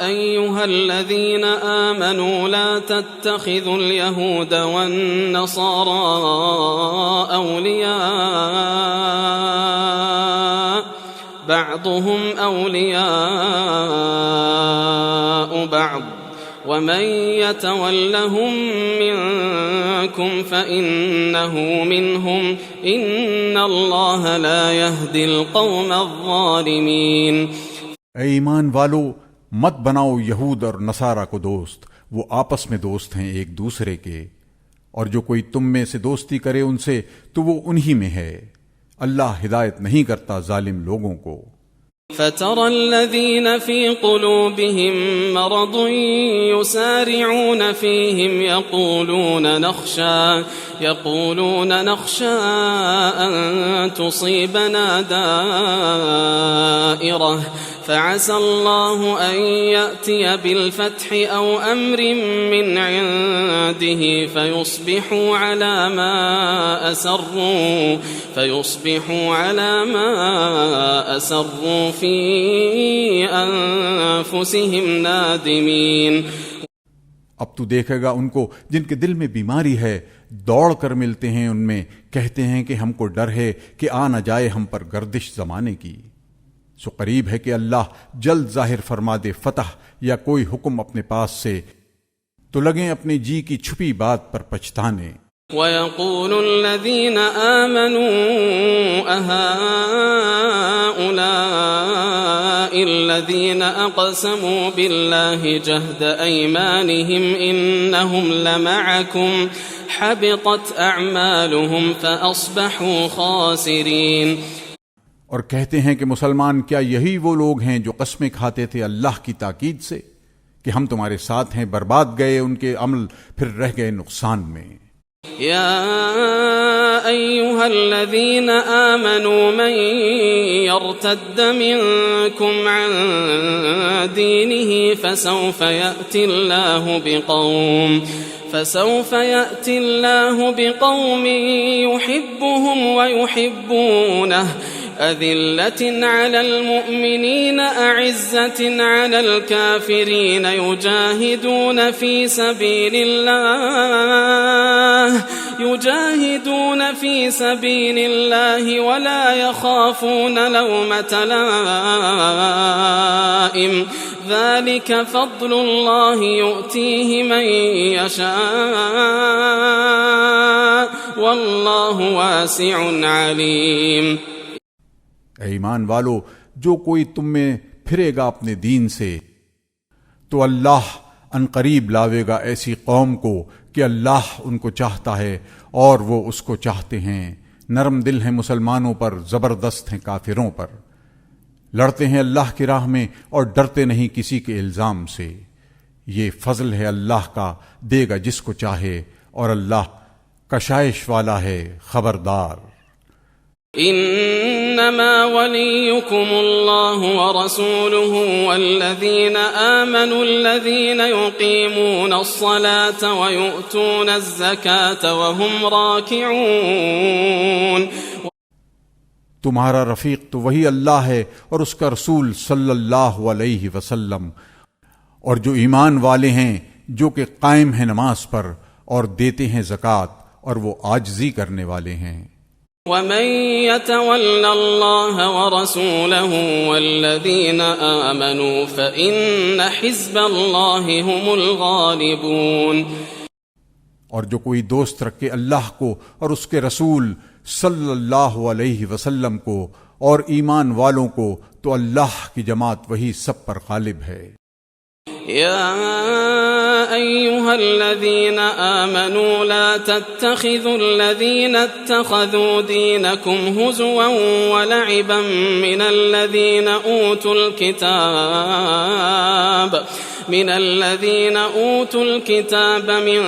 أيها الذين آمنوا لا تتخذوا اليهود والنصارى أولياء بعضهم أولياء بعض ومن يتولهم منكم فإنه منهم إن الله لا يهدي القوم الظالمين। ऐ ईमान वालो, मत बनाओ यहूद और नसारा को दोस्त, वो आपस में दोस्त हैं एक दूसरे के, और जो कोई तुम में से दोस्ती करे उनसे तो वो उन्हीं में है। अल्लाह हिदायत नहीं करता जालिम लोगों को। فترى الذين في قلوبهم مرض يسارعون فيهم يقولون نخشى أن تصيبنا دائرة فعسى الله أن يأتي بالفتح أو أمر من عنده فيصبحوا على ما أسروا في أنفسهم नादिमीन। अब तू देखेगा उनको जिनके दिल में बीमारी है, दौड़ कर मिलते हैं उनमें, कहते हैं कि हमको डर है कि आ न जाए हम पर गर्दिश जमाने की। सो करीब है कि अल्लाह जल्द जाहिर फरमा दे फतह या कोई हुक्म अपने पास से, तो लगे अपनी जी की छुपी बात पर पछताने। وَيَقُولُ الَّذِينَ آمَنُوا أَهَؤُلَاءِ الَّذِينَ أَقْسَمُوا بِاللَّهِ جَهْدَ أَيْمَانِهِمْ إِنَّهُمْ لَمَعَكُمْ حَبِطَتْ أَعْمَالُهُمْ فَأَصْبَحُوا خَاسِرِينَ। और कहते हैं कि मुसलमान क्या यही वो लोग हैं जो कस्में खाते थे अल्लाह की ताकीद से कि हम तुम्हारे साथ हैं, बर्बाद गए उनके अमल, फिर रह गए नुकसान में। يا أيها الذين آمنوا من يرتد منكم عن دينه فسوف يأتي الله بقوم يحبهم ويحبونه أذلة على المؤمنين أعزة على الكافرين يجاهدون في سبيل الله ولا يخافون لومة لائم ذلك فضل الله يؤتيه من يشاء والله واسع عليم। ईमान वालो, जो कोई तुम में फिरेगा अपने दीन से तो अल्लाह अनकरीब लावेगा ऐसी कौम को कि अल्लाह उनको चाहता है और वो उसको चाहते हैं। नरम दिल हैं मुसलमानों पर, जबरदस्त हैं काफिरों पर, लड़ते हैं अल्लाह की राह में और डरते नहीं किसी के इल्जाम से। ये फजल है अल्लाह का, देगा जिसको चाहे, और अल्लाह कशाइश वाला है, खबरदार। إنما وليكم الله ورسوله والذين آمنوا الذين يقيمون الصلاة ويؤتون الزكاة وهم راكعون। तुम्हारा रफीक तो वही अल्लाह है और उसका रसूल सल्लल्लाहु अलैहि वसल्लम, और जो ईमान वाले हैं जो कि कायम हैं नमाज पर और देते हैं ज़कात, और वो आजिज़ी करने वाले हैं। ومن يتول الله ورسوله والذين آمنوا فإن حزب الله هم الغالبون। और जो कोई दोस्त रखे अल्लाह को और उसके रसूल सल्लल्लाहु अलैहि वसल्लम को और ईमान वालों को, तो अल्लाह की जमात वही सब पर गालिब है। يا أيها الذين آمنوا لا تتخذوا الذين اتخذوا دينكم هزوا ولعبا من الذين أوتوا الكتاب من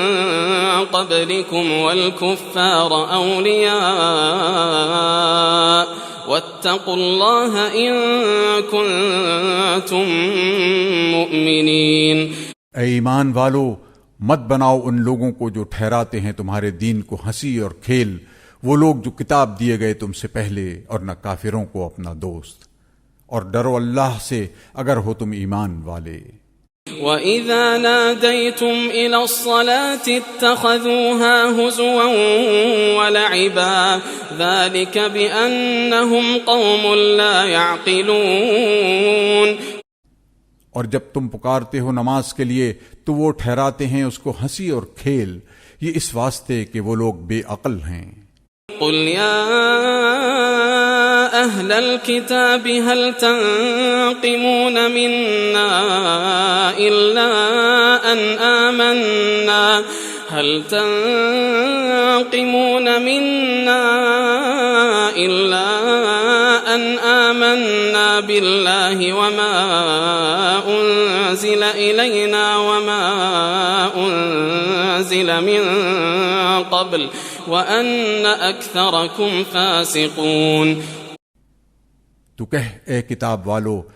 قبلكم والكفار أولياء واتقوا الله إن كنتم मुमिनीन। ऐ ईमान वालो, मत बनाओ उन लोगों को जो ठहराते हैं तुम्हारे दीन को हंसी और खेल, वो लोग जो किताब दिए गए तुमसे पहले, और न काफिरों को अपना दोस्त। और डरो अल्लाह से अगर हो तुम ईमान वाले। وَإِذَا نَادَيْتُمْ إِلَى الصَّلَاةِ اتَّخَذُوهَا هُزُوًا وَلَعِبًا ذَلِكَ بِأَنَّهُمْ قَوْمٌ لَا يَعْقِلُونَ। और जब तुम पुकारते हो नमाज के लिए तो वो ठहराते हैं उसको हंसी और खेल, ये इस वास्ते कि वो लोग बेअक्ल हैं। قُلْ يَا أَهْلَ الْكِتَابِ هَلْ تَنقِمُونَ مِنَّا إِلَّا أَنْ آمَنَّا بِاللَّهِ وَمَا أُنزِلَ إِلَيْنَا وَمَا أُنزِلَ مِن قَبْلُ وَأَنَّ أَكْثَرَكُمْ فَاسِقُونَ। तू कह ए किताब वालो,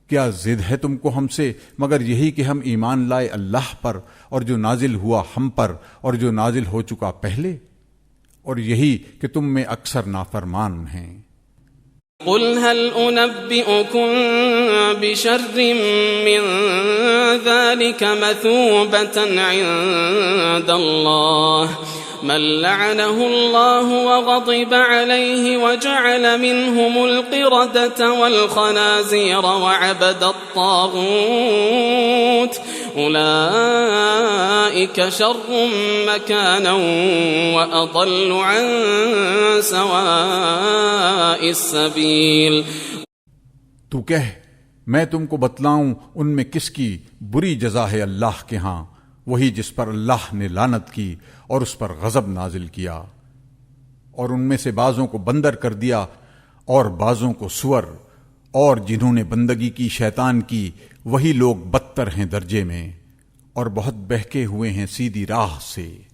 क्या जिद है तुमको हमसे मगर यही कि हम ईमान लाए अल्लाह पर और जो नाजिल हुआ हम पर और जो नाजिल हो चुका पहले, और यही कि तुम में अक्सर नाफरमान हैं। قُلْ هَلْ أُنَبِّئُكُم بِشَرٍّ مِّن ذَلِكَ مَثُوبَةً عِندَ اللَّهِ مَن لَّعَنَهُ اللَّهُ وَغَضِبَ عَلَيْهِ وَجَعَلَ مِنْهُمُ الْقِرَدَةَ وَالْخَنَازِيرَ وَعَبَدَ الطَّاغُوتَ أُولَئِكَ شَرٌّ مَّكَانًا وَأَضَلُّ عَن سَوَاءِ السَّبِيلِ। तू कह मैं तुमको बतलाऊं उनमें किसकी बुरी जजा है अल्लाह के हां, वही जिस पर अल्लाह ने लानत की और उस पर गजब नाजिल किया, और उनमें से बाजों को बंदर कर दिया और बाजों को सुअर, और जिन्होंने बंदगी की शैतान की वही लोग बदतर हैं दर्जे में और बहुत बहके हुए हैं सीधी राह से।